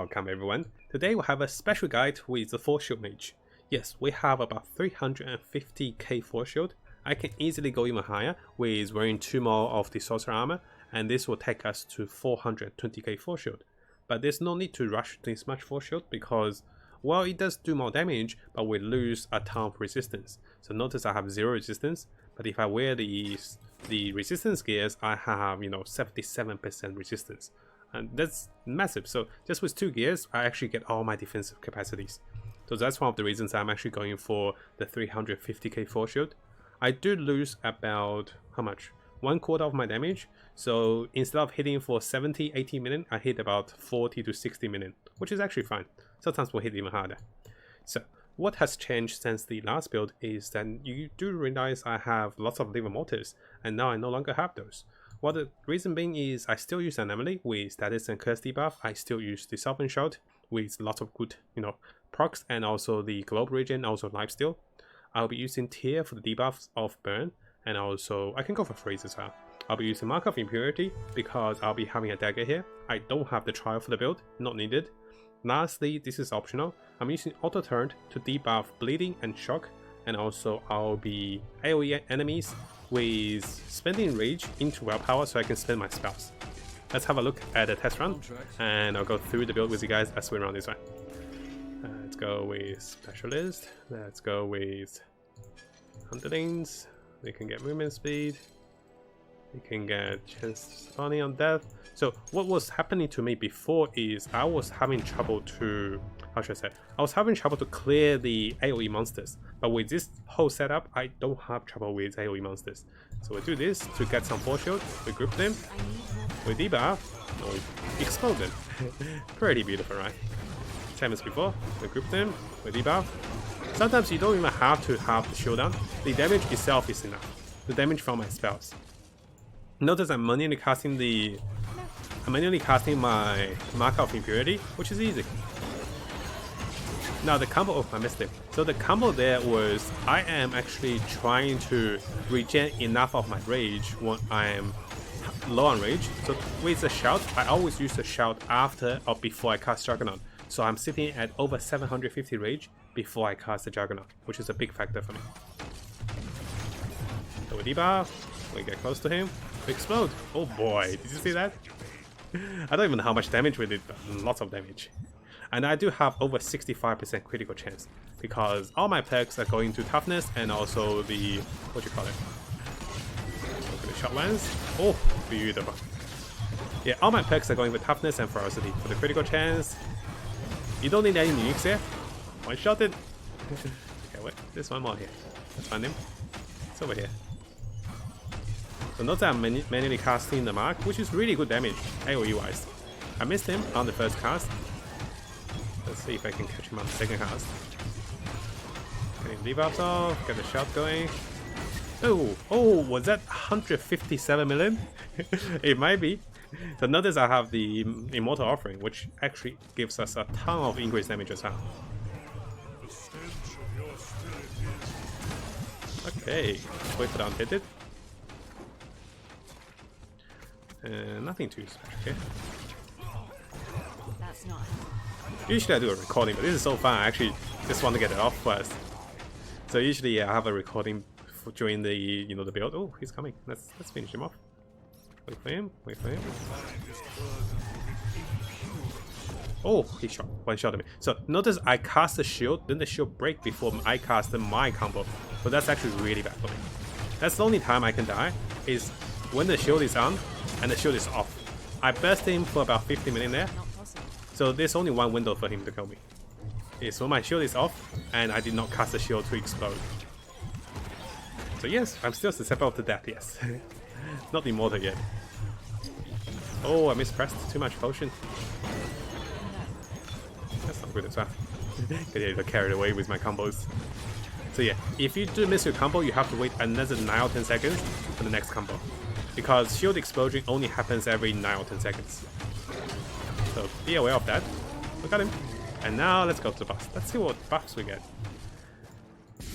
Welcome everyone. Today we have a special guide with the Force Shield Mage. Yes, we have about 350k Force Shield. I can easily go even higher with wearing 2 more of the Sorcerer Armor, and this will take us to 420k Force Shield. But there's no need to rush this much Force Shield because, well, it does do more damage, but we lose a ton of resistance. So notice I have 0 resistance, but if I wear the resistance gears, I have, 77% resistance. And that's massive. So just with 2 gears, I actually get all my defensive capacities. So that's one of the reasons I'm actually going for the 350k Force Shield. I do lose about, how much? 1/4 of my damage. So instead of hitting for 70-80 million, I hit about 40 to 60 million, which is actually fine. Sometimes we'll hit even harder. So what has changed since the last build is that you do realize I have lots of Living Mortars, and now I no longer have those. Well, the reason being is I still use Anomaly with Status and Curse debuff. I still use the Sovereign Shot with lots of good, procs, and also the Globe Regen, also Lifesteal. I'll be using Tear for the debuffs of Burn, and also I can go for Freeze as well. I'll be using Mark of Impurity because I'll be having a dagger here. I don't have the Trial for the build, not needed. Lastly, this is optional. I'm using Auto Turn to debuff Bleeding and Shock, and also I'll be AoE enemies with spending Rage into Willpower so I can spend my spells. Let's have a look at the test run, and I'll go through the build with you guys as we run this one. Let's go with Specialist. Let's go with Underlings. We can get movement speed. We can get chance spawning on death. So what was happening to me before is I was having trouble to, how should I say? I was having trouble to clear the AoE monsters. But with this whole setup, I don't have trouble with AoE monsters. So we do this to get some Force Shield. We group them. We debuff. No, we explode them. Pretty beautiful, right? Same as before. We group them. We debuff. Sometimes you don't even have to have the shield down. The damage itself is enough. The damage from my spells. Notice I'm manually casting my Mark of Impurity, which is easy. Now the combo, oh, I missed it. So the combo there was, I am actually trying to regen enough of my rage when I am low on rage. So with the shout, I always use the shout after or before I cast Juggernaut. So I'm sitting at over 750 rage before I cast the Juggernaut, which is a big factor for me. So we debuff, we get close to him, we explode. Oh boy, did you see that? I don't even know how much damage we did, but lots of damage. And I do have over 65% critical chance because all my perks are going to toughness and also the, what do you call it? Okay, the shot lens. Oh, beautiful. Yeah, all my perks are going with toughness and ferocity. For the critical chance, you don't need any uniques here. One shot it. Okay, wait, there's one more here. Let's find him. It's over here. So notice I'm manually casting the Mark, which is really good damage, AoE wise. I missed him on the first cast. Let's see if I can catch him on the second cast. Getting debuffs off, get the shot going. Oh, was that 157 million? It might be. So notice I have the Immortal Offering, which actually gives us a ton of increased damage as well. Okay, wait for the unhitted. Nothing too special here. Usually I do a recording, but this is so fun. I actually just want to get it off first. So usually I have a recording during the the build. Oh, he's coming. Let's finish him off. Wait for him. Wait for him. Oh, he shot. One shot at me. So notice I cast the shield, then the shield break before I cast my combo. So that's actually really bad for me. That's the only time I can die is when the shield is on and the shield is off. I burst him for about 50 million there. So there's only one window for him to kill me. It's when my shield is off and I did not cast the shield to explode. So yes, I'm still susceptible to death, yes. Not immortal yet. Oh, I mispressed. Too much potion. That's not good as well. Get carried away with my combos. So yeah, if you do miss your combo, you have to wait another 9 or 10 seconds for the next combo. Because shield explosion only happens every 9 or 10 seconds. So be aware of that. Look at him. And now let's go to the boss. Let's see what buffs we get.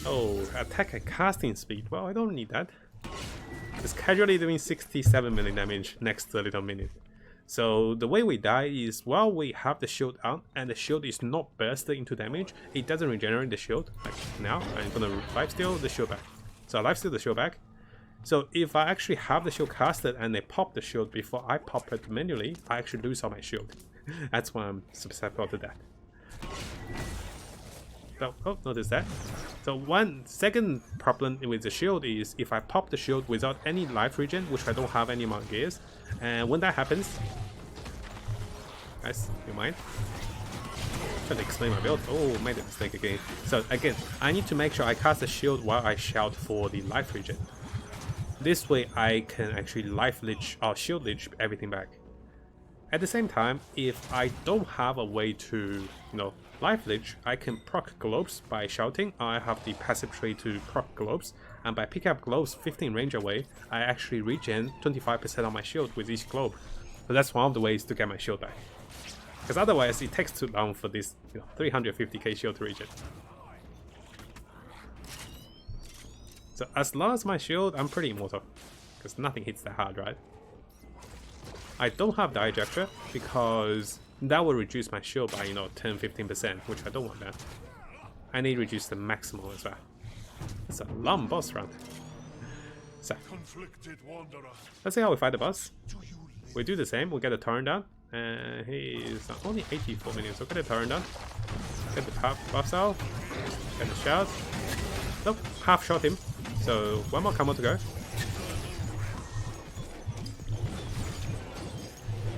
Oh, attack and casting speed. Well, I don't need that. It's casually doing 67 million damage next to a little minute. So the way we die is while we have the shield on and the shield is not bursted into damage, it doesn't regenerate the shield. Like now, I'm gonna lifesteal the shield back. So I lifesteal the shield back. So if I actually have the shield casted and they pop the shield before I pop it manually, I actually lose all my shield. That's why I'm susceptible to that. So, oh, notice that. So one second problem with the shield is if I pop the shield without any life regen, which I don't have any more gears, and when that happens, guys, you mind? Trying to explain my build. Oh, made a mistake again. So again, I need to make sure I cast the shield while I shout for the life regen. This way I can actually life leech or shield leech everything back. At the same time, if I don't have a way to, life leech, I can proc globes by shouting. I have the passive tree to proc globes, and by picking up globes 15 range away, I actually regen 25% of my shield with each globe. So that's one of the ways to get my shield back. Because otherwise it takes too long for this 350k shield to regen. So as long as my shield, I'm pretty immortal. Because nothing hits that hard, right? I don't have the ejector because that will reduce my shield by 10-15%, which I don't want that. I need to reduce the maximum as well. It's a long boss round. So let's see how we fight the boss. We do the same, we get a turn down. And he's only 84 minutes, so get a turn down. Get the buffs out. Get the shout. Nope, half shot him. So one more combo to go.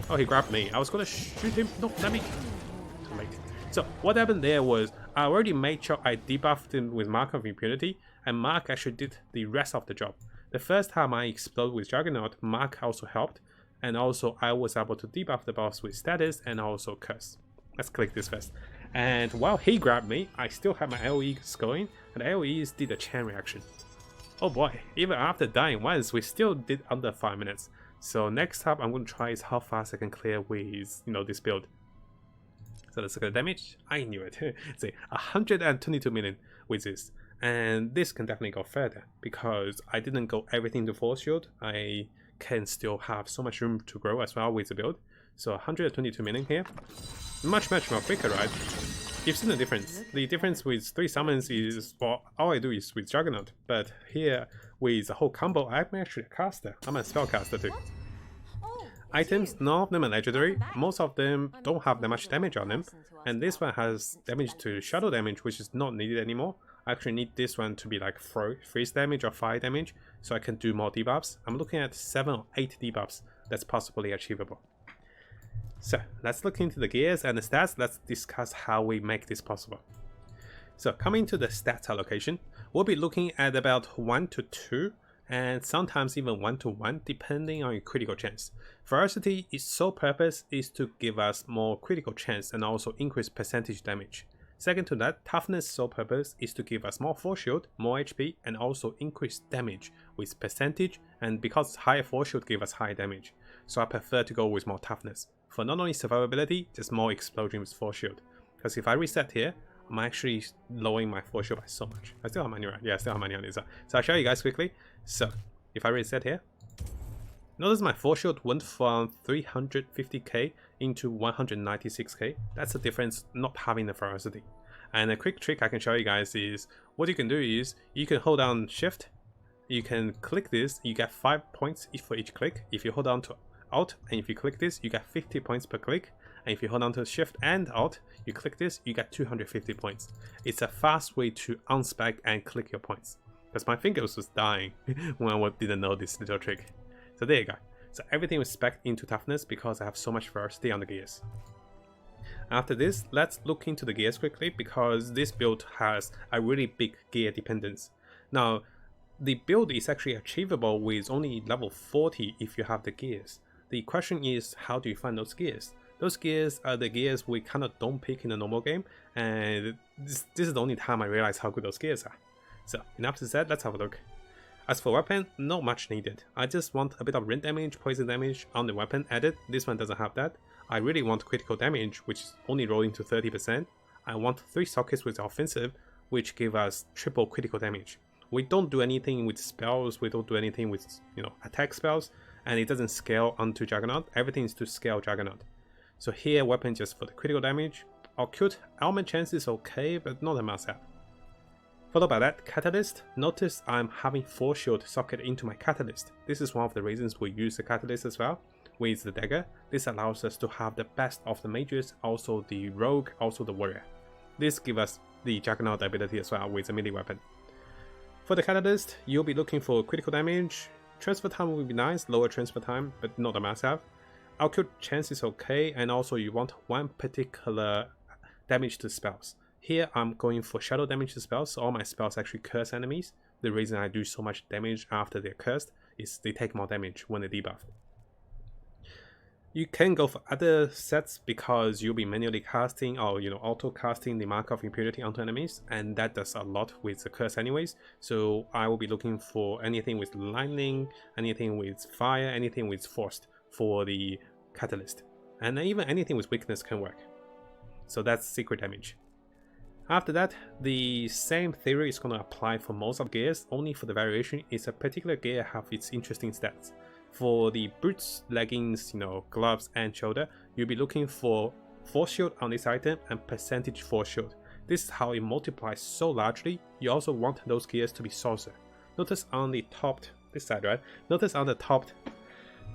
Oh, he grabbed me. I was gonna shoot him. No, let me. Too late. So what happened there was I already made sure I debuffed him with Mark of Impunity, and Mark actually did the rest of the job. The first time I exploded with Juggernaut, Mark also helped, and also I was able to debuff the boss with status and also curse. Let's click this first. And while he grabbed me, I still had my AoEs going, and the AoEs did a chain reaction. Oh boy, even after dying once, we still did under 5 minutes. So next time I'm going to try is how fast I can clear with, this build. So let's look at the damage. I knew it. See, 122 million with this. And this can definitely go further because I didn't go everything to force shield. I can still have so much room to grow as well with the build. So 122 million here. Much more quicker, right? You've seen the difference. The difference with 3 summons is, well, all I do is with Juggernaut. But here, with the whole combo, I'm actually a caster. I'm a spellcaster too. Items, none of them are legendary. Most of them don't have that much damage on them. And this one has damage to shadow damage, which is not needed anymore. I actually need this one to be like freeze damage or fire damage, so I can do more debuffs. I'm looking at 7 or 8 debuffs that's possibly achievable. So let's look into the gears and the stats. Let's discuss how we make this possible. So coming to the stats allocation, we'll be looking at about 1 to 2 and sometimes even 1 to 1 depending on your critical chance. Ferocity, its sole purpose is to give us more critical chance and also increase percentage damage. Second to that, toughness sole purpose is to give us more force shield, more HP, and also increase damage with percentage, and because higher force shield give us higher damage. So I prefer to go with more toughness. For not only survivability, just more explosion with force shield. Because if I reset here, I'm actually lowering my force shield by so much. I still have money, right? Yeah, I still have money on this. So I'll show you guys quickly. So if I reset here, notice my force shield went from 350k into 196k. That's the difference not having the ferocity. And a quick trick I can show you guys is what you can do is you can hold down shift, you can click this, you get 5 points for each click. If you hold down to Alt and if you click this, you get 50 points per click. And if you hold on to Shift and Alt, you click this, you get 250 points. It's a fast way to unspec and click your points. Because my fingers was dying when I didn't know this little trick. So there you go. So everything was spec'd into toughness because I have so much ferocity on the gears. After this, let's look into the gears quickly because this build has a really big gear dependence. Now, the build is actually achievable with only level 40 if you have the gears. The question is, how do you find those gears? Those gears are the gears we kind of don't pick in a normal game, and this is the only time I realize how good those gears are. So, enough said, let's have a look. As for weapon, not much needed. I just want a bit of rend damage, poison damage on the weapon added. This one doesn't have that. I really want critical damage, which is only rolling to 30%. I want 3 sockets with offensive, which give us triple critical damage. We don't do anything with spells, we don't do anything with, attack spells. and it doesn't scale onto Juggernaut. Everything is to scale Juggernaut. So here, weapon just for the critical damage. Occult element chance is okay, but not a must-have. Followed by that, Catalyst. Notice I'm having Force Shield socket into my Catalyst. This is one of the reasons we use the Catalyst as well. With the dagger, this allows us to have the best of the mages, also the rogue, also the warrior. This gives us the Juggernaut ability as well with a melee weapon. For the Catalyst, you'll be looking for critical damage. Transfer time will be nice, lower transfer time, but not a must-have. Occult chance is okay, and also you want one particular damage to spells. Here I'm going for shadow damage to spells, so all my spells actually curse enemies. The reason I do so much damage after they're cursed is they take more damage when they're debuffed. You can go for other sets because you'll be manually casting or auto casting the Mark of Impurity onto enemies, and that does a lot with the curse anyways. So I will be looking for anything with lightning, anything with fire, anything with forced for the Catalyst, and even anything with weakness can work. So that's secret damage. After that, the same theory is going to apply for most of gears, only for the variation is a particular gear have its interesting stats. For the boots, leggings, gloves and shoulder, you'll be looking for force shield on this item and percentage force shield. This is how it multiplies so largely. You also want those gears to be saucer. Notice on the top, this side, right? Notice on the top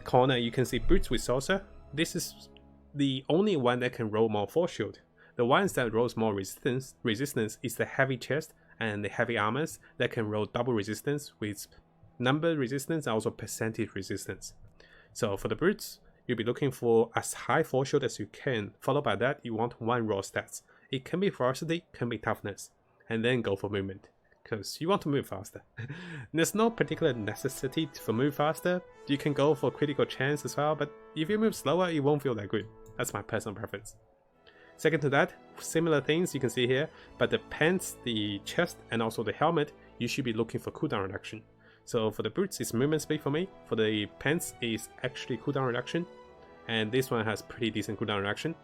corner you can see boots with saucer. This is the only one that can roll more force shield. The ones that rolls more resistance is the heavy chest and the heavy armors that can roll double resistance with number resistance and also percentage resistance. So for the brutes, you'll be looking for as high force shield as you can. Followed by that, you want one raw stats. It can be ferocity, can be toughness, and then go for movement, because you want to move faster. There's no particular necessity for move faster. You can go for critical chance as well, but if you move slower, it won't feel that good. That's my personal preference. Second to that, similar things you can see here, but the pants, the chest, and also the helmet, you should be looking for cooldown reduction. So for the boots, it's movement speed for me. For the pants, it's actually cooldown reduction, and this one has pretty decent cooldown reduction.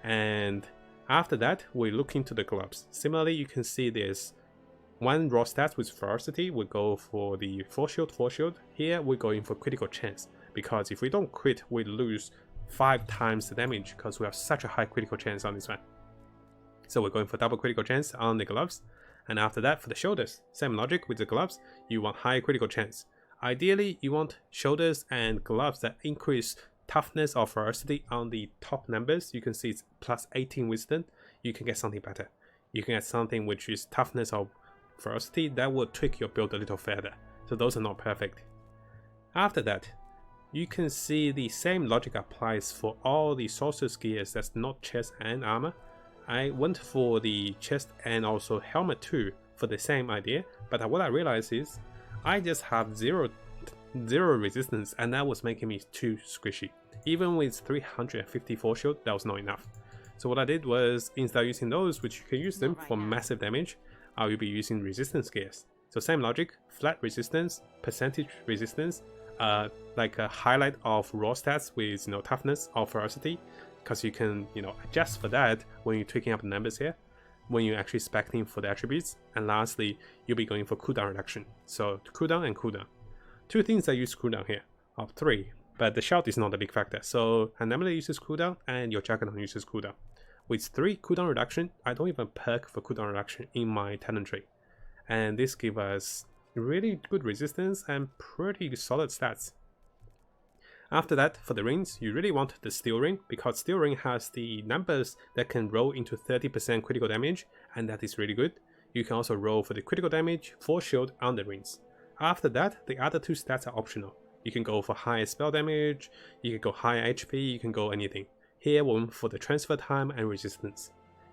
And after that, we look into the gloves. Similarly, you can see there's one raw stats with ferocity. We go for the force shield. Here we're going for critical chance, because if we don't crit, we lose 5 times the damage because we have such a high critical chance on this one. So we're going for double critical chance on the gloves. And after that, for the shoulders, same logic with the gloves, you want high critical chance. Ideally, you want shoulders and gloves that increase toughness or ferocity on the top numbers. You can see it's plus 18 wisdom. You can get something better. You can get something which is toughness or ferocity that will tweak your build a little further. So those are not perfect. After that, you can see the same logic applies for all the sorcerer's gears that's not chest and armor. I went for the chest and also helmet too for the same idea, but what I realized is I just have zero resistance, and that was making me too squishy. Even with 350 force shield, that was not enough. So what I did was, instead of using those, which you can use them for massive damage, I will be using resistance gears. So same logic, flat resistance, percentage resistance, like a highlight of raw stats with toughness or ferocity, because you can adjust for that when you're tweaking up the numbers here, when you're actually spec'ing for the attributes. And lastly, you'll be going for cooldown reduction. So cooldown and cooldown. 2 things I use cooldown here, or 3, but the shout is not a big factor. So Anomaly uses cooldown and your Juggernaut uses cooldown. With 3 cooldown reduction, I don't even perk for cooldown reduction in my talent tree, and this gives us really good resistance and pretty solid stats. After that, for the rings, you really want the steel ring, because steel ring has the numbers that can roll into 30% critical damage, and that is really good. You can also roll for the critical damage, force shield on the rings. After that, the other 2 stats are optional. You can go for high spell damage, you can go high HP, you can go anything. Here we're for the transfer time and resistance.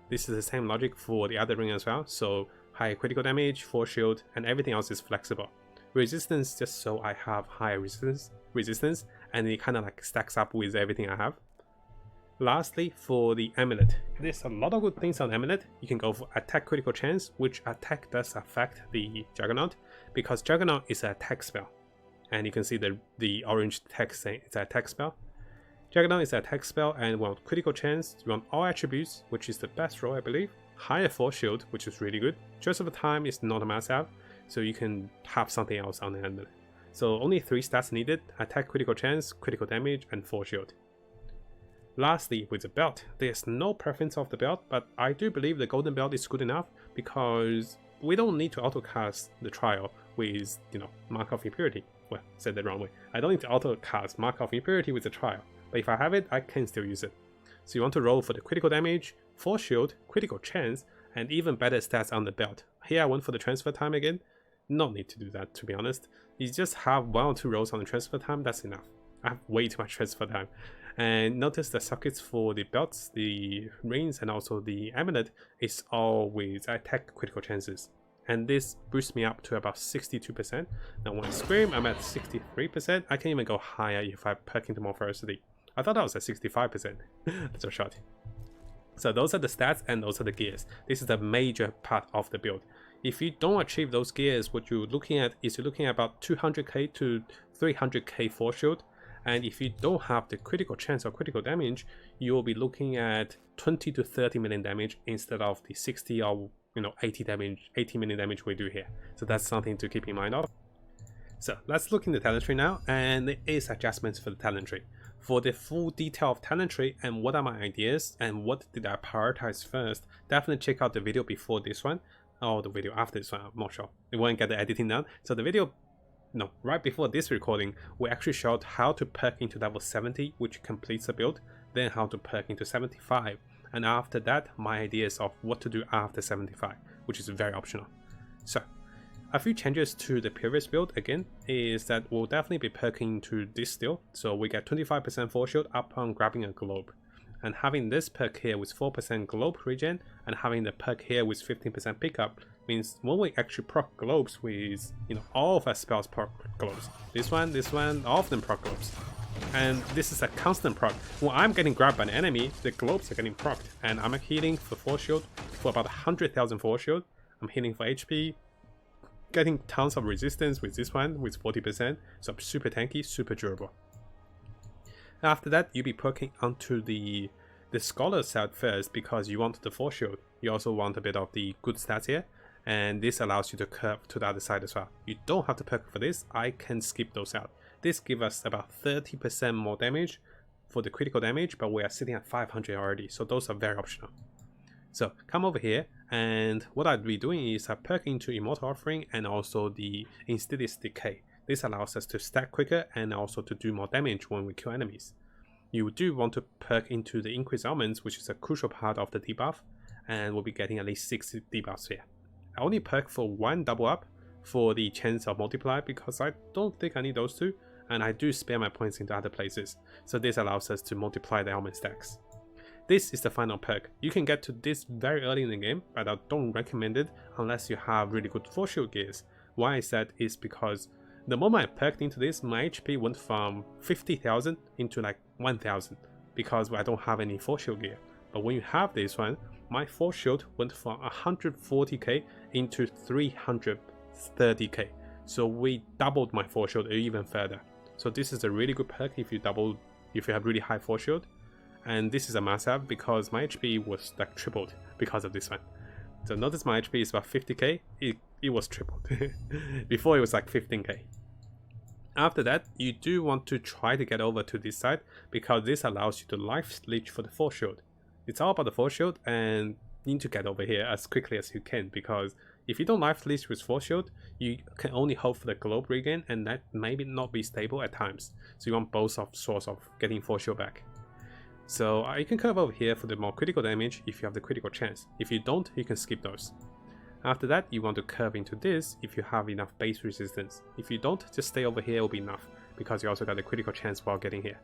This is the same logic for the other ring as well, so high critical damage, force shield, and everything else is flexible. Resistance just so I have higher resistance, and it kind of like stacks up with everything I have. Lastly, for the amulet, there's a lot of good things on amulet. You can go for attack critical chance, which attack does affect the Juggernaut, because Juggernaut is an attack spell, and you can see the orange text saying it's an attack spell. Juggernaut is an attack spell, and we want critical chance, you want all attributes, which is the best roll I believe, higher force shield, which is really good. Transfer time is not a must-have, so you can have something else on the amulet. So only 3 stats needed: attack, critical chance, critical damage, and force shield. Lastly, with the belt, there's no preference of the belt, but I do believe the golden belt is good enough because we don't need to autocast the trial with, Mark of Impurity. Well, said the wrong way. I don't need to autocast Mark of Impurity with the trial, but if I have it, I can still use it. So you want to roll for the critical damage, force shield, critical chance, and even better stats on the belt. Here I went for the transfer time again. No need to do that, to be honest. You just have 1 or 2 rolls on the transfer time, that's enough. I have way too much transfer time. And notice the sockets for the belts, the rings, and also the amulet is all with attack critical chances. And this boosts me up to about 62%. Now when I scream, I'm at 63%. I can even go higher if I perk into more ferocity. I thought I was at 65%. That's a shot. So those are the stats and those are the gears. This is the major part of the build. If you don't achieve those gears, what you're looking at is about 200k to 300k force shield. And if you don't have the critical chance or critical damage, you'll be looking at 20 to 30 million damage instead of the 60 or 80 million damage we do here. So that's something to keep in mind of. So let's look in the talent tree now, and there is adjustments for the talent tree. For the full detail of talent tree and what are my ideas and what did I prioritize first, definitely check out the video before this one or the video after this one. I'm not sure. You won't get the editing done. So the video right before this recording, we actually showed how to perk into level 70, which completes the build, then how to perk into 75, and after that, my ideas of what to do after 75, which is very optional. So, a few changes to the previous build again is that we'll definitely be perking to this still, so we get 25% force shield upon grabbing a globe. And having this perk here with 4% globe regen and having the perk here with 15% pickup means when we actually proc globes with, all of our spells proc globes. This one, all of them proc globes. And this is a constant proc. When I'm getting grabbed by an enemy, the globes are getting procced. And I'm healing for force shield for about 100,000 force shield. I'm healing for HP, getting tons of resistance with this one with 40%. So I'm super tanky, super durable. After that, you'll be perking onto the scholar side first because you want the force shield. You also want a bit of the good stats here, and this allows you to curve to the other side as well. You don't have to perk for this, I can skip those out. This gives us about 30% more damage for the critical damage, but we are sitting at 500 already, so those are very optional. So come over here, and what I'll be doing is I perk into Immortal Offering and also the Insidious Decay. This allows us to stack quicker and also to do more damage when we kill enemies. You do want to perk into the Increased Elements, which is a crucial part of the debuff, and we'll be getting at least 6 debuffs here. I only perk for 1 double up for the chance of multiply because I don't think I need those 2, and I do spare my points into other places, so this allows us to multiply the element stacks. This is the final perk. You can get to this very early in the game, but I don't recommend it unless you have really good force shield gears. Why is that? Is because the moment I perked into this, my HP went from 50,000 into like 1,000 because I don't have any force shield gear. But when you have this one, my force shield went from 140k into 330k. So we doubled my force shield even further. So this is a really good perk if you have really high force shield. And this is a must-have because my HP was like tripled because of this one. So notice my HP is about 50k, it was tripled. Before it was like 15k. After that, you do want to try to get over to this side because this allows you to life leech for the force shield. It's all about the force shield and you need to get over here as quickly as you can because if you don't life leech with force shield, you can only hope for the globe regain and that may not be stable at times. So you want both source of getting force shield back. So you can curve over here for the more critical damage if you have the critical chance. If you don't, you can skip those. After that, you want to curve into this if you have enough base resistance. If you don't, just stay over here will be enough because you also got the critical chance while getting here.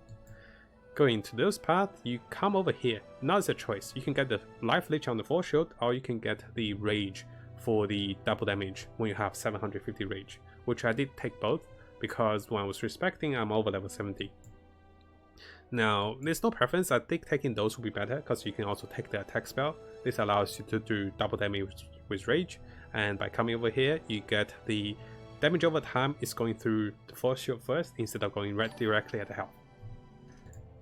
Going into those paths, you come over here. Now it's a choice. You can get the life leech on the force shield or you can get the rage for the double damage when you have 750 rage, which I did take both because when I was respecting, I'm over level 70. Now, there's no preference. I think taking those will be better because you can also take the attack spell. This allows you to do double damage with rage, and by coming over here, you get the damage over time is going through the force shield first instead of going right directly at the health.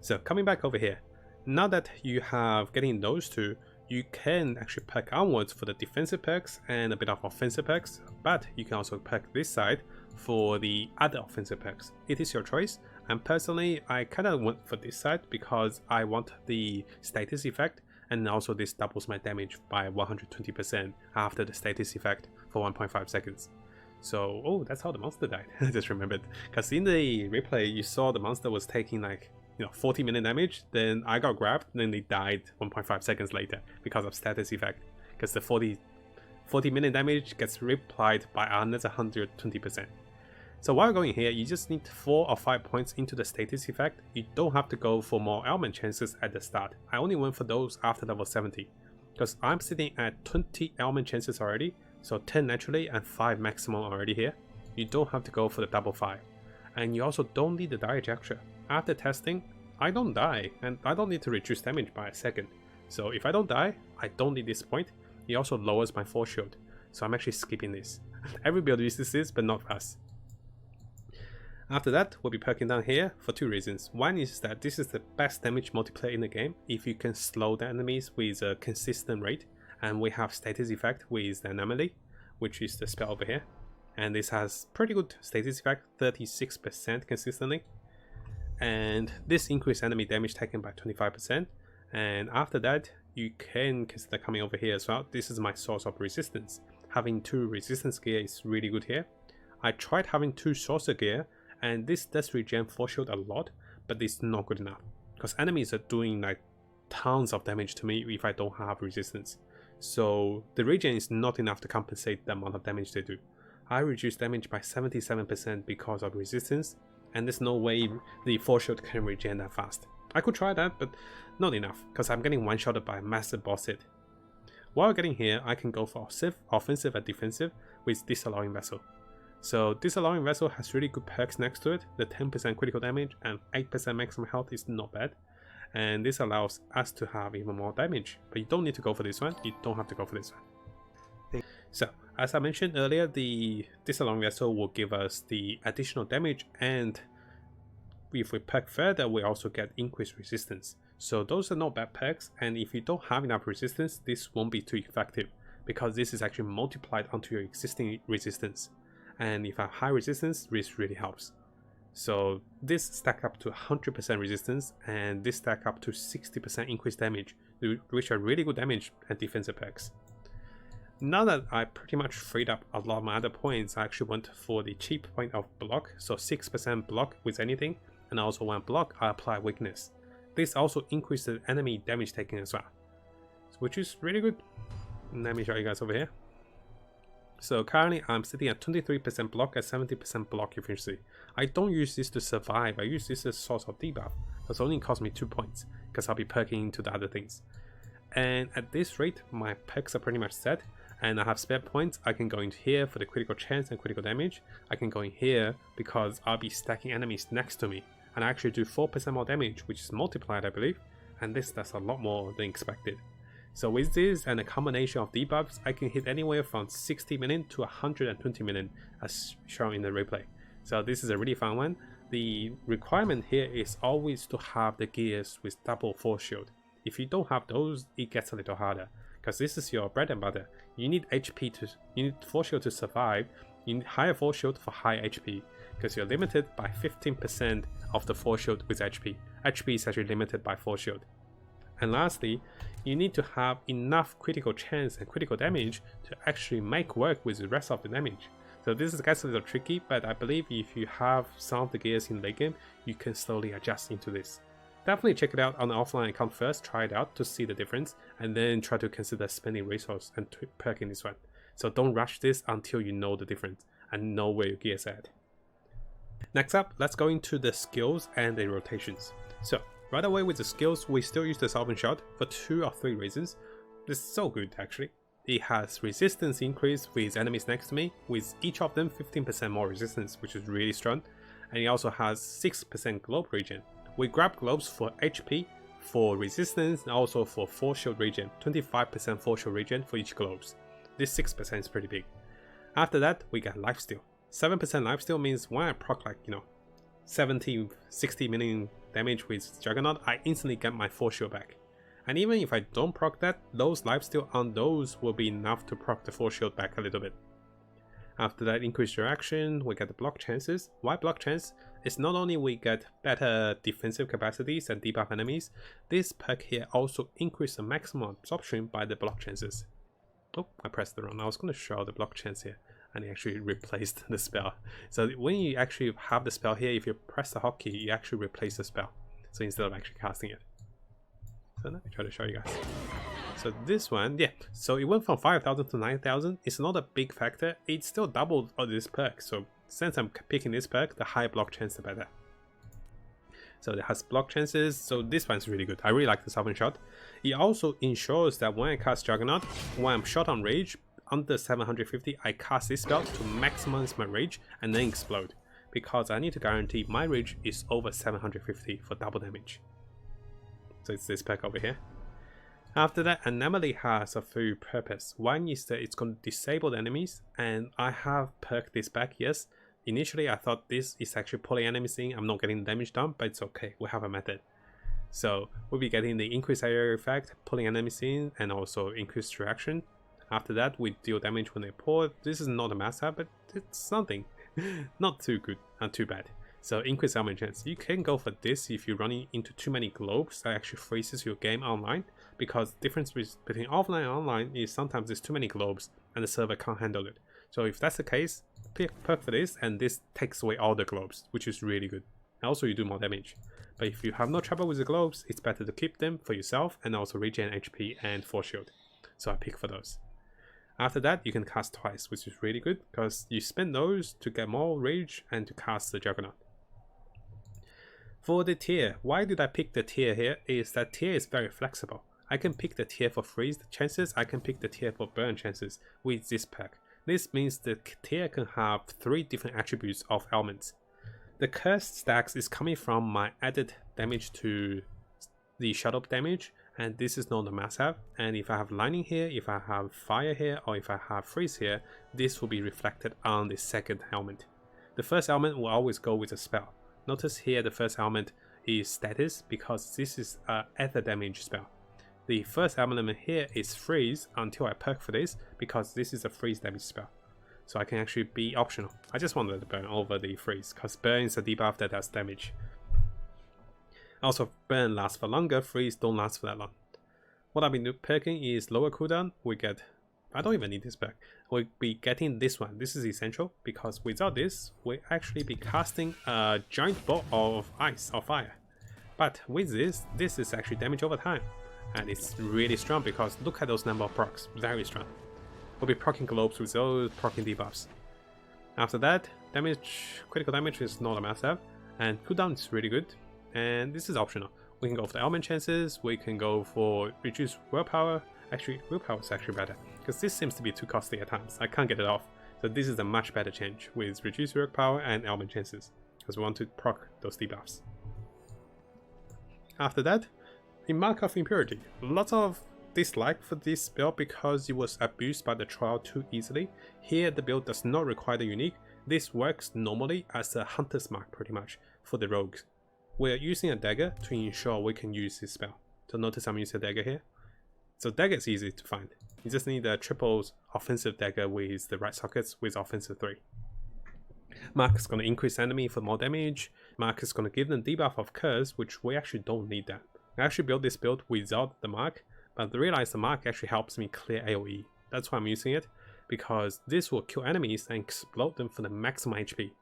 So coming back over here, now that you have getting those two, you can actually perk onwards for the defensive perks and a bit of offensive perks, but you can also perk this side for the other offensive perks. It is your choice, and personally I kind of went for this side because I want the status effect, and also this doubles my damage by 120% after the status effect for 1.5 seconds. So, oh, that's how the monster died. I just remembered, because in the replay you saw the monster was taking like 40-minute damage, then I got grabbed, then they died 1.5 seconds later because of status effect, because the 40-minute damage gets replied by another 120%. So while going here, you just need 4 or 5 points into the status effect. You don't have to go for more ailment chances at the start. I only went for those after level 70, because I'm sitting at 20 ailment chances already, so 10 naturally and 5 maximum already here. You don't have to go for the double 5. And you also don't need the die ejection. After testing, I don't die, and I don't need to reduce damage by a second. So if I don't die, I don't need this point. It also lowers my force shield, so I'm actually skipping this. Every build uses this, but not us. After that, we'll be perking down here for 2 reasons. One is that this is the best damage multiplier in the game if you can slow the enemies with a consistent rate, and we have status effect with the anomaly, which is the spell over here. And this has pretty good status effect, 36% consistently. And this increases enemy damage taken by 25%. And after that, you can consider coming over here as well. This is my source of resistance. Having 2 resistance gear is really good here. I tried having 2 sorcerer gear, and this does regen force shield a lot, but it's not good enough, because enemies are doing like tons of damage to me if I don't have resistance. So the regen is not enough to compensate the amount of damage they do. I reduce damage by 77% because of resistance, and there's no way the force shield can regen that fast. I could try that, but not enough, because I'm getting one-shotted by a massive boss hit. While getting here, I can go for offensive and defensive with Disallowing Vessel. So Disallowing Vessel has really good perks next to it. The 10% critical damage and 8% maximum health is not bad, and this allows us to have even more damage. But you don't need to go for this one, you don't have to go for this one. So, as I mentioned earlier, the Disallowing Vessel will give us the additional damage, and if we perk further, we also get increased resistance. So those are not bad perks, and if you don't have enough resistance, this won't be too effective, because this is actually multiplied onto your existing resistance. And if I have high resistance, this really helps. So this stack up to 100% resistance, and this stack up to 60% increased damage, which are really good damage and defensive perks. Now that I pretty much freed up a lot of my other points, I actually went for the cheap point of block, so 6% block with anything, and also when block, I apply weakness. This also increases enemy damage taken as well, which is really good. Let me show you guys over here. So currently I'm sitting at 23% block at 70% block efficiency. I don't use this to survive, I use this as a source of debuff. That's only cost me 2 points, because I'll be perking into the other things. And at this rate, my perks are pretty much set, and I have spare points. I can go into here for the critical chance and critical damage. I can go in here because I'll be stacking enemies next to me, and I actually do 4% more damage, which is multiplied I believe, and this does a lot more than expected. So with this and a combination of debuffs, I can hit anywhere from 60 million to 120 million as shown in the replay. So this is a really fun one. The requirement here is always to have the gears with double force shield. If you don't have those, it gets a little harder, because this is your bread and butter. You need you need force shield to survive. You need higher force shield for high HP, because you're limited by 15% of the force shield with HP. HP is actually limited by force shield. And lastly, you need to have enough critical chance and critical damage to actually make work with the rest of the damage. So this gets a little tricky, but I believe if you have some of the gears in late game, you can slowly adjust into this. Definitely check it out on the offline account first, try it out to see the difference, and then try to consider spending resource and perking this one. So don't rush this until you know the difference and know where your gears at. Next up, let's go into the skills and the rotations. So right away with the skills, we still use the Solvent Shot for 2 or 3 reasons. This is so good actually. It has resistance increase with enemies next to me, with each of them 15% more resistance, which is really strong. And it also has 6% globe regen. We grab globes for HP, for resistance, and also for force shield regen. 25% force shield regen for each globes. This 6% is pretty big. After that, we get lifesteal. 7% lifesteal means when I proc like 70-60 million damage with Juggernaut, I instantly get my force shield back. And even if I don't proc that, those lifesteal on those will be enough to proc the force shield back a little bit. After that, increased reaction, we get the block chances. Why block chance? It's not only we get better defensive capacities and debuff enemies, this perk here also increases the maximum absorption by the block chances. Oh, I pressed the wrong. I was going to show the block chance here, and it actually replaced the spell. So when you actually have the spell here, if you press the hotkey, you actually replace the spell. So instead of actually casting it. So let me try to show you guys. So this one, yeah, so it went from 5,000 to 9,000. It's not a big factor. It still doubled on this perk. So since I'm picking this perk, the higher block chance, the better. So it has block chances. So this one's really good. I really like the Southern Shot. It also ensures that when I cast Juggernaut, when I'm shot on rage, under 750, I cast this spell to maximize my rage and then explode. Because I need to guarantee my rage is over 750 for double damage. So it's this perk over here. After that, Anomaly has a few purpose. One is that it's going to disable the enemies, and I have perked this back, yes. Initially I thought this is actually pulling enemies in, I'm not getting damage done, but it's okay, we have a method. So we'll be getting the increased area effect, pulling enemies in, and also increased reaction. After that, we deal damage when they pull. This is not a must-have, but it's something. Not too good, not too bad. So increased element chance. You can go for this if you're running into too many globes that actually freezes your game online, because the difference between offline and online is sometimes there's too many globes and the server can't handle it. So if that's the case, perk for this, and this takes away all the globes, which is really good. And also you do more damage. But if you have no trouble with the globes, it's better to keep them for yourself and also regen HP and force shield. So I pick for those. After that, you can cast twice, which is really good because you spend those to get more rage and to cast the Juggernaut. For the tier, why did I pick the tier here? Is that tier is very flexible. I can pick the tier for freeze chances, I can pick the tier for burn chances with this perk. This means the tier can have 3 different attributes of elements. The cursed stacks is coming from my added damage to the shut up damage, and this is not a must-have. And if I have lightning here, if I have fire here, or if I have freeze here, this will be reflected on the second element. The first element will always go with a spell. Notice here the first element is status because this is a ether damage spell. The first element here is freeze until I perk for this because this is a freeze damage spell. So I can actually be optional. I just wanted to burn over the freeze because burn is a debuff that does damage. Also, burn lasts for longer, freeze don't last for that long. What I've been perking is lower cooldown. We get, I don't even need this perk. We'll be getting this one. This is essential because without this, we'll actually be casting a giant ball of ice or fire. But with this, this is actually damage over time. And it's really strong because look at those number of procs, very strong. We'll be proccing globes with those proccing debuffs. After that, damage, critical damage is not a must-have, and cooldown is really good, and this is optional. We can go for the element chances, we can go for reduce willpower. Actually, willpower is actually better, because this seems to be too costly at times. I can't get it off, so this is a much better change with reduced willpower and element chances, because we want to proc those debuffs. After that, in Mark of Impurity, lots of dislike for this build because it was abused by the trial too easily. Here the build does not require the unique. This works normally as a hunter's mark pretty much for the rogues. We are using a dagger to ensure we can use this spell. So notice I'm using a dagger here. So dagger is easy to find. You just need a triple offensive dagger with the right sockets with offensive 3. Mark is going to increase enemy for more damage. Mark is going to give them debuff of curse, which we actually don't need that. I actually built this build without the mark, but I realized the mark actually helps me clear AoE. That's why I'm using it, because this will kill enemies and explode them for the maximum HP.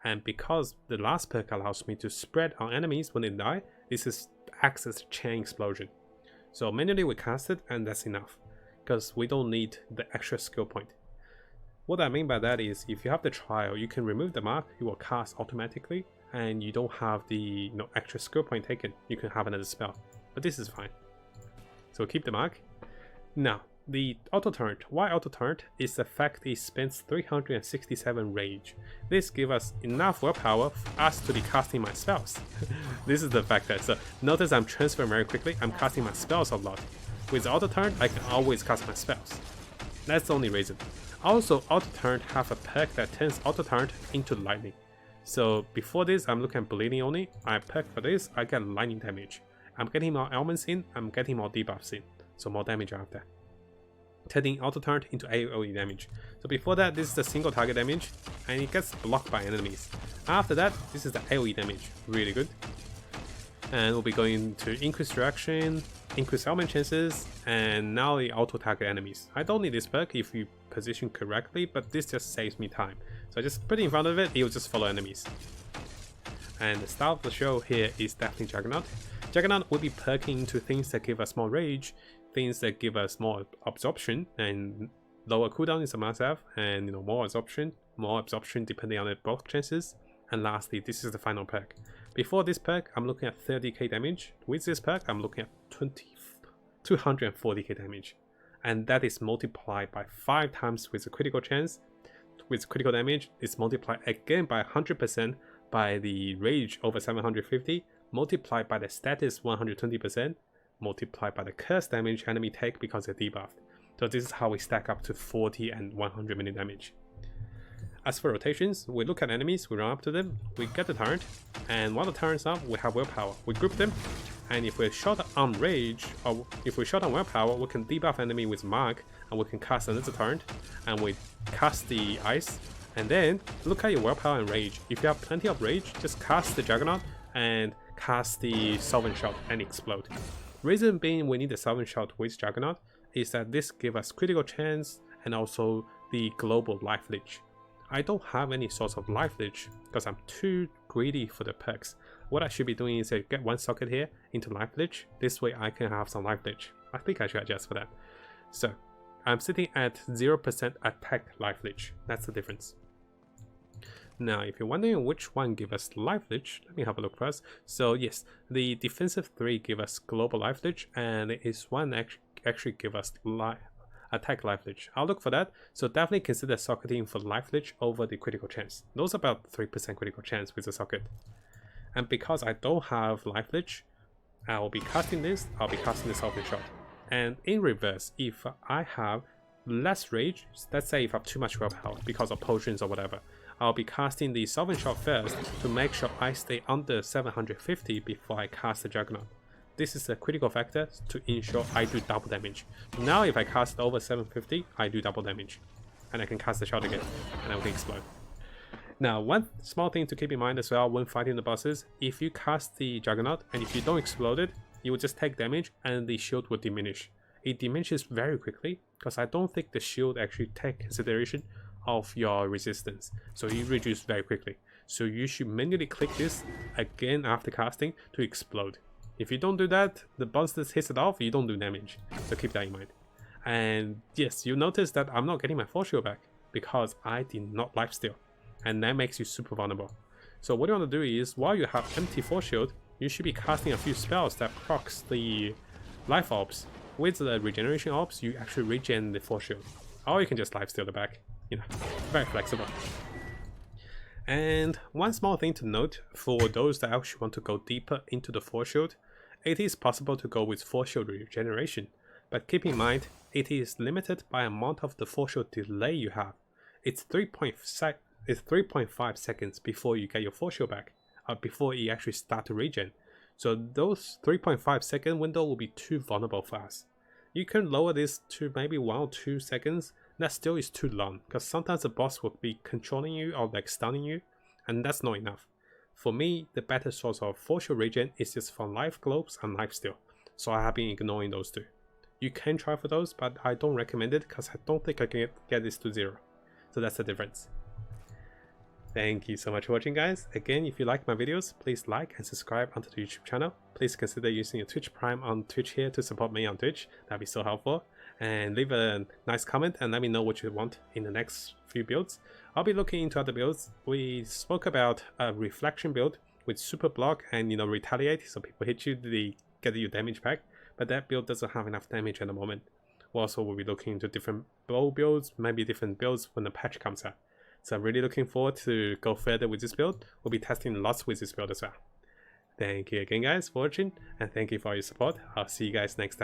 And because the last perk allows me to spread on enemies when they die, this acts as a chain explosion. So manually we cast it and that's enough, because we don't need the extra skill point. What I mean by that is if you have the trial, you can remove the mark, it will cast automatically, and you don't have the extra skill point taken. You can have another spell, but this is fine. So keep the mark. Now, the auto turret. Why auto turret? Is the fact it spends 367 rage. This gives us enough willpower for us to be casting my spells. This is the factor. So notice I'm transferring very quickly. I'm casting my spells a lot. With auto turret, I can always cast my spells. That's the only reason. Also, auto turret have a perk that turns auto turret into lightning. So before this, I'm looking at bleeding only. I perk for this, I get lightning damage. I'm getting more elements in, I'm getting more debuffs in, so more damage after. Turning auto turn into AoE damage. So before that, this is the single target damage, and it gets blocked by enemies. After that, this is the AoE damage, really good. And we'll be going to increase direction, increase element chances, and now the auto target enemies. I don't need this perk if you position correctly, but this just saves me time. So I just put it in front of it, it will just follow enemies. And the start of the show here is definitely Juggernaut. Juggernaut will be perking into things that give us more rage, things that give us more absorption, and lower cooldown is a must-have, and more absorption depending on the block chances. And lastly, this is the final perk. Before this perk, I'm looking at 30k damage. With this perk, I'm looking at 240k damage, and that is multiplied by 5 times with a critical chance. With critical damage, it's multiplied again by 100% by the rage over 750, multiplied by the status 120%, multiplied by the curse damage enemy take because they're debuffed. So this is how we stack up to 40 and 100 minute damage. As for rotations, we look at enemies, we run up to them, we get the turret, and while the turret's up, we have willpower. We group them, and if we're short on rage, or if we're short on willpower, we can debuff enemy with Mage, and we can cast another turret, and we cast the ice, and then look at your willpower and rage. If you have plenty of rage, just cast the Juggernaut, and cast the Sovereign Shot and explode. Reason being we need the Sovereign Shot with Juggernaut is that this gives us critical chance and also the global life leech. I don't have any source of life leech because I'm too greedy for the perks. What I should be doing is get one socket here into life leech. This way I can have some life leech. I think I should adjust for that. So I'm sitting at 0% attack life leech. That's the difference. Now, if you're wondering which one give us life leech, let me have a look first. So yes, the defensive 3 give us global life leech, and there is one actually give us attack life leech. I'll look for that. So definitely consider socketing for life leech over the critical chance. Those are about 3% critical chance with the socket. And because I don't have life leech, I will be casting this. I'll be casting the Sovereign Shot. And in reverse, if I have less rage, let's say if I have too much willpower because of potions or whatever, I'll be casting the Sovereign Shot first to make sure I stay under 750 before I cast the Juggernaut. This is a critical factor to ensure I do double damage. Now if I cast over 750, I do double damage. And I can cast the shot again, and I will explode. Now, one small thing to keep in mind as well when fighting the bosses, if you cast the Juggernaut and if you don't explode it, you will just take damage and the shield will diminish. It diminishes very quickly because I don't think the shield actually takes consideration of your resistance, so it reduces very quickly. So you should manually click this again after casting to explode. If you don't do that, the monster hits it off, you don't do damage. So keep that in mind. And yes, you notice that I'm not getting my force shield back because I did not lifesteal, and that makes you super vulnerable. So what you want to do is, while you have empty force shield, you should be casting a few spells that procs the life orbs. With the regeneration orbs, you actually regen the force shield, or you can just lifesteal it back. Very flexible. And one small thing to note for those that actually want to go deeper into the force shield, it is possible to go with force shield regeneration, but keep in mind it is limited by amount of the force shield delay you have. It's 3.5 seconds before you get your force shield back, before you actually start to regen. So those 3.5 second window will be too vulnerable for us. You can lower this to maybe 1 or 2 seconds. That still is too long, because sometimes the boss will be controlling you or like stunning you, and that's not enough. For me, the better source of force shield regen is just from life globes and life steal, so I have been ignoring those two. You can try for those, but I don't recommend it because I don't think I can get this to 0. So that's the difference. Thank you so much for watching, guys. Again, if you like my videos, please like and subscribe onto the YouTube channel. Please consider using your Twitch Prime on Twitch here to support me on Twitch. That'd be so helpful. And leave a nice comment and let me know what you want in the next few builds. I'll be looking into other builds. We spoke about a reflection build with super block and retaliate, so people hit you, they get your damage back, but that build doesn't have enough damage at the moment. Also, we'll be looking into different bow builds, maybe different builds when the patch comes out. So I'm really looking forward to go further with this build. We'll be testing lots with this build as well. Thank you again, guys, for watching, and thank you for your support. I'll see you guys next time.